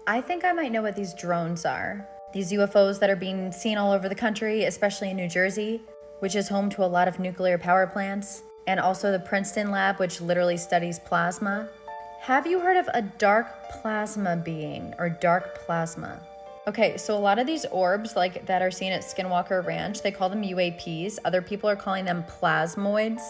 I think I might know what these drones are. These UFOs that are being seen all over the country, especially in New Jersey, which is home to a lot of nuclear power plants, and also the Princeton lab, which literally studies plasma. Have you heard of a dark plasma being or dark plasma? Okay, so a lot of these orbs like that are seen at Skinwalker Ranch, they call them UAPs. Other people are calling them plasmoids.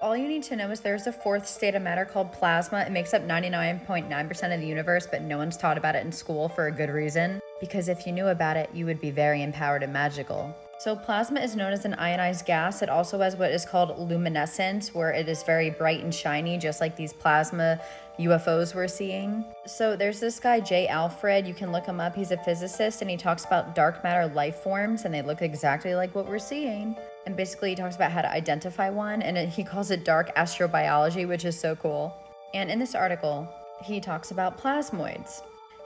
All you need to know is there's a fourth state of matter called plasma. It makes up 99.9% of the universe, but no one's taught about it in school for a good reason. Because if you knew about it, you would be very empowered and magical. So plasma is known as an ionized gas. It also has what is called luminescence, where it is very bright and shiny, just like these plasma UFOs we're seeing. So there's this guy, J. Alfred. You can look him up. He's a physicist, and he talks about dark matter life forms, and they look exactly like what we're seeing. And basically, he talks about how to identify one, and he calls it dark astrobiology, which is so cool. And in this article, he talks about plasmoids.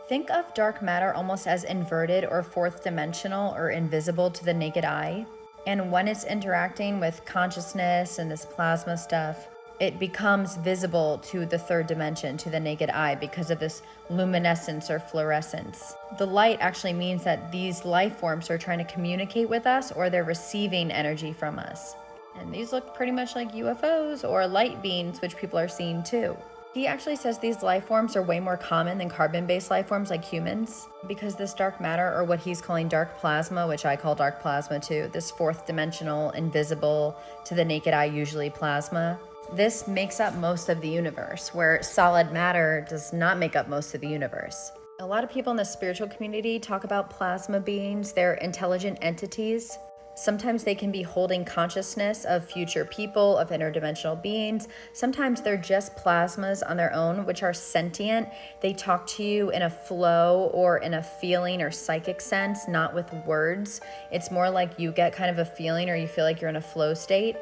Think of dark matter almost as inverted or fourth dimensional or invisible to the naked eye. And when it's interacting with consciousness and this plasma stuff, it becomes visible to the third dimension, to the naked eye, because of this luminescence or fluorescence. The light actually means that these life forms are trying to communicate with us, or they're receiving energy from us. And these look pretty much like UFOs or light beams, which people are seeing too. He actually says these life forms are way more common than carbon-based life forms like humans, because this dark matter, or what he's calling dark plasma, which I call dark plasma too, this fourth dimensional, invisible to the naked eye, usually plasma, this makes up most of the universe, where solid matter does not make up most of the universe. A lot of people in the spiritual community talk about plasma beings. They're intelligent entities. Sometimes they can be holding consciousness of future people, of interdimensional beings. Sometimes they're just plasmas on their own, which are sentient. They talk to you in a flow or in a feeling or psychic sense, not with words. It's more like you get kind of a feeling, or you feel like you're in a flow state.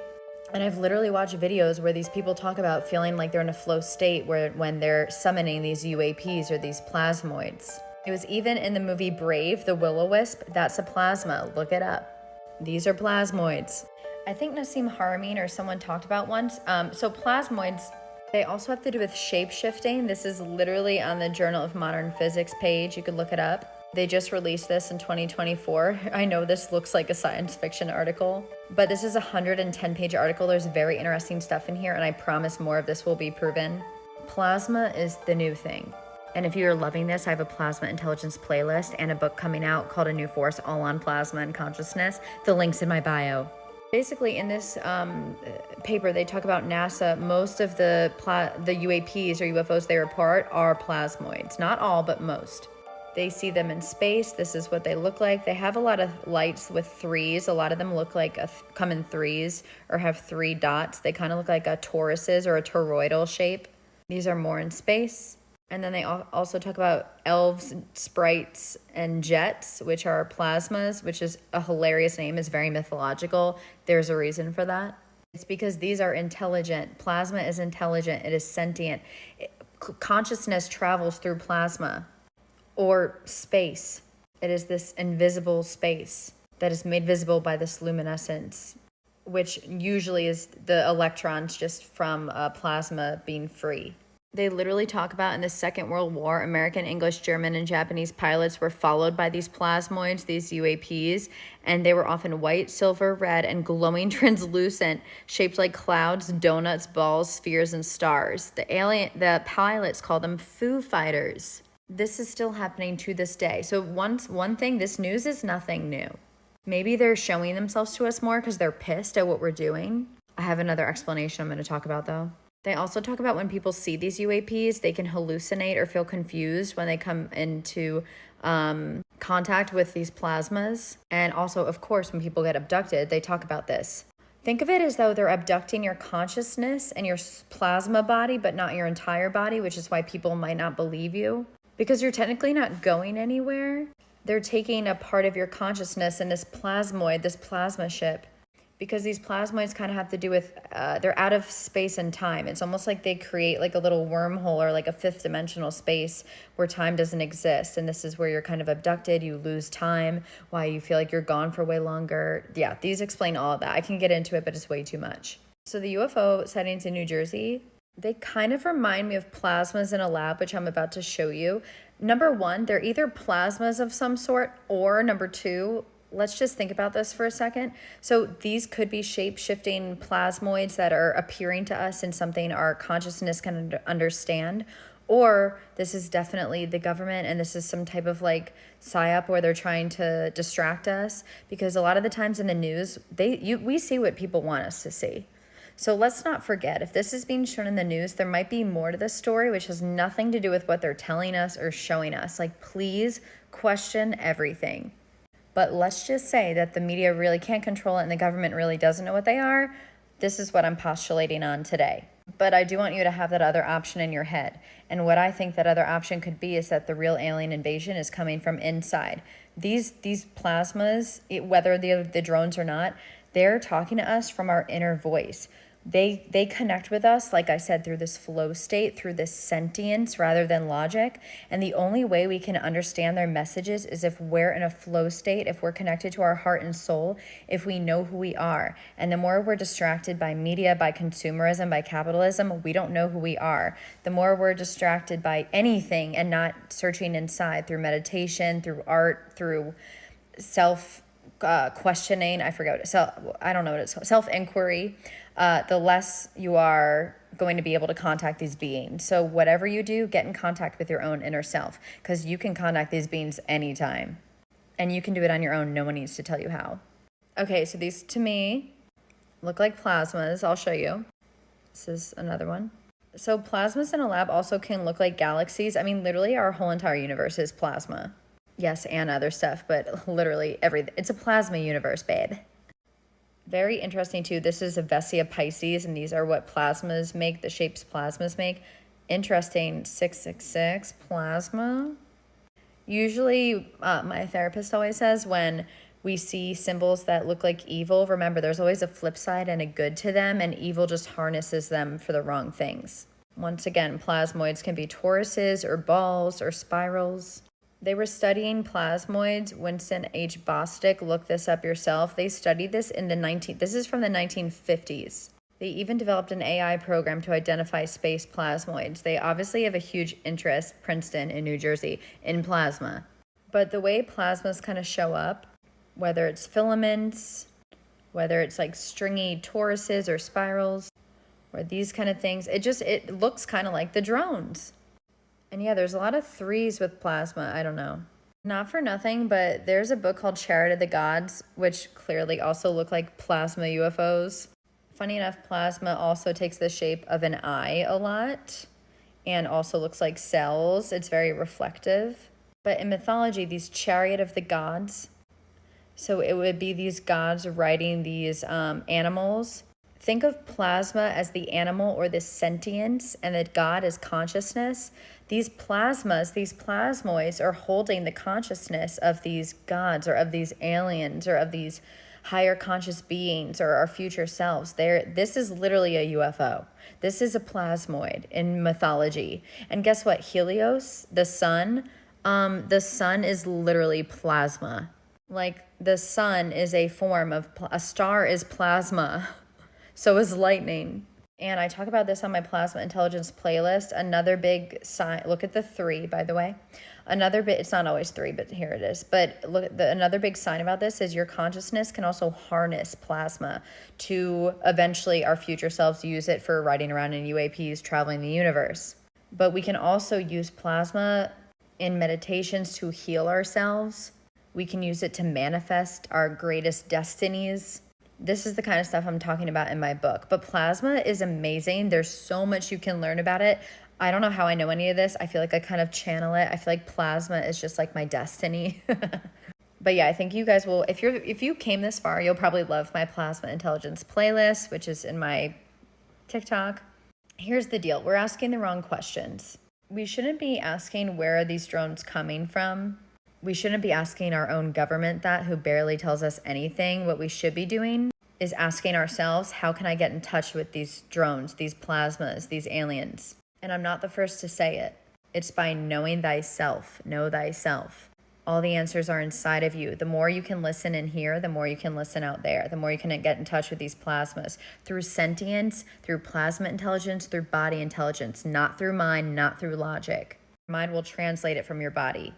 And I've literally watched videos where these people talk about feeling like they're in a flow state when they're summoning these UAPs or these plasmoids. It was even in the movie Brave, the Will-O-Wisp. That's a plasma. Look it up. These are plasmoids. I think Nassim Haramein or someone talked about once. So plasmoids, they also have to do with shape-shifting. This is literally on the Journal of Modern Physics page. You could look it up. They just released this in 2024. I know this looks like a science fiction article, but this is a 110-page article. There's very interesting stuff in here, and I promise more of this will be proven. Plasma is the new thing. And if you're loving this, I have a plasma intelligence playlist and a book coming out called A New Force, all on plasma and consciousness. The link's in my bio. Basically, in this paper, they talk about NASA. Most of the UAPs or UFOs they report are plasmoids. Not all, but most. They see them in space. This is what they look like. They have a lot of lights with threes. A lot of them look like come in threes or have three dots. They kind of look like a toruses or a toroidal shape. These are more in space. And then they also talk about elves, sprites, and jets, which are plasmas, which is a hilarious name. It's very mythological. There's a reason for that. It's because these are intelligent. Plasma is intelligent. It is sentient. Consciousness travels through plasma or space. It is this invisible space that is made visible by this luminescence, which usually is the electrons just from plasma being free. They literally talk about in the Second World War, American, English, German, and Japanese pilots were followed by these plasmoids, these UAPs, and they were often white, silver, red, and glowing translucent, shaped like clouds, donuts, balls, spheres, and stars. The pilots call them Foo Fighters. This is still happening to this day. So one thing, this news is nothing new. Maybe they're showing themselves to us more because they're pissed at what we're doing. I have another explanation I'm going to talk about though. They also talk about when people see these UAPs, they can hallucinate or feel confused when they come into contact with these plasmas. And also, of course, when people get abducted, they talk about this. Think of it as though they're abducting your consciousness and your plasma body, but not your entire body, which is why people might not believe you. Because you're technically not going anywhere. They're taking a part of your consciousness in this plasmoid, this plasma ship. Because these plasmoids kind of have to do with, they're out of space and time. It's almost like they create like a little wormhole or like a fifth dimensional space where time doesn't exist. And this is where you're kind of abducted, you lose time, why you feel like you're gone for way longer. Yeah, these explain all of that. I can get into it, but it's way too much. So the UFO sightings in New Jersey, they kind of remind me of plasmas in a lab, which I'm about to show you. Number one, they're either plasmas of some sort, or number two, let's just think about this for a second. So these could be shape-shifting plasmoids that are appearing to us in something our consciousness can understand, or this is definitely the government and this is some type of like psyop where they're trying to distract us, because a lot of the times in the news, we see what people want us to see. So let's not forget, if this is being shown in the news, there might be more to this story, which has nothing to do with what they're telling us or showing us. Like, please question everything. But let's just say that the media really can't control it and the government really doesn't know what they are. This is what I'm postulating on today. But I do want you to have that other option in your head. And what I think that other option could be is that the real alien invasion is coming from inside. These plasmas, whether they're the drones or not, they're talking to us from our inner voice. They connect with us, like I said, through this flow state, through this sentience rather than logic. And the only way we can understand their messages is if we're in a flow state, if we're connected to our heart and soul, if we know who we are. And the more we're distracted by media, by consumerism, by capitalism, we don't know who we are. The more we're distracted by anything and not searching inside through meditation, through art, through questioning, I don't know what it's called, self-inquiry, the less you are going to be able to contact these beings. So whatever you do, get in contact with your own inner self, because you can contact these beings anytime. And you can do it on your own. No one needs to tell you how. Okay, so these to me look like plasmas. I'll show you. This is another one. So plasmas in a lab also can look like galaxies. I mean, literally our whole entire universe is plasma. Yes, and other stuff, but literally everything. It's a plasma universe, babe. Very interesting too. This is a Vessia Pisces, and these are what plasmas make, the shapes plasmas make. Interesting, 666 plasma. Usually, my therapist always says when we see symbols that look like evil, remember there's always a flip side and a good to them, and evil just harnesses them for the wrong things. Once again, plasmoids can be toruses or balls or spirals. They were studying plasmoids. Winston H. Bostic, look this up yourself. They studied this in this is from the 1950s. They even developed an AI program to identify space plasmoids. They obviously have a huge interest, Princeton in New Jersey, in plasma. But the way plasmas kind of show up, whether it's filaments, whether it's like stringy toruses or spirals, or these kind of things, it looks kind of like the drones. And yeah, there's a lot of threes with plasma. I don't know. Not for nothing, but there's a book called Chariot of the Gods, which clearly also look like plasma UFOs. Funny enough, plasma also takes the shape of an eye a lot and also looks like cells. It's very reflective. But in mythology, these Chariot of the Gods, so it would be these gods riding these animals. Think of plasma as the animal or the sentience, and that God is consciousness. These plasmas, these plasmoids are holding the consciousness of these gods or of these aliens or of these higher conscious beings or our future selves. This is literally a UFO. This is a plasmoid in mythology. And guess what? Helios, the sun is literally plasma. Like the sun is a form of, a star is plasma. So is lightning. And I talk about this on my Plasma Intelligence playlist. Another big sign, look at the 3, by the way. It's not always 3, but here it is. But look at another big sign about this is your consciousness can also harness plasma to eventually our future selves use it for riding around in UAPs, traveling the universe. But we can also use plasma in meditations to heal ourselves. We can use it to manifest our greatest destinies. This is the kind of stuff I'm talking about in my book. But plasma is amazing. There's so much you can learn about it. I don't know how I know any of this. I feel like I kind of channel it. I feel like plasma is just like my destiny. But yeah, I think you guys will, if you came this far, you'll probably love my Plasma Intelligence playlist, which is in my TikTok. Here's the deal. We're asking the wrong questions. We shouldn't be asking where are these drones coming from. We shouldn't be asking our own government that, who barely tells us anything. What we should be doing is asking ourselves, how can I get in touch with these drones, these plasmas, these aliens? And I'm not the first to say it. It's by knowing thyself. Know thyself. All the answers are inside of you. The more you can listen in here, the more you can listen out there. The more you can get in touch with these plasmas through sentience, through plasma intelligence, through body intelligence, not through mind, not through logic. mind will translate it from your body.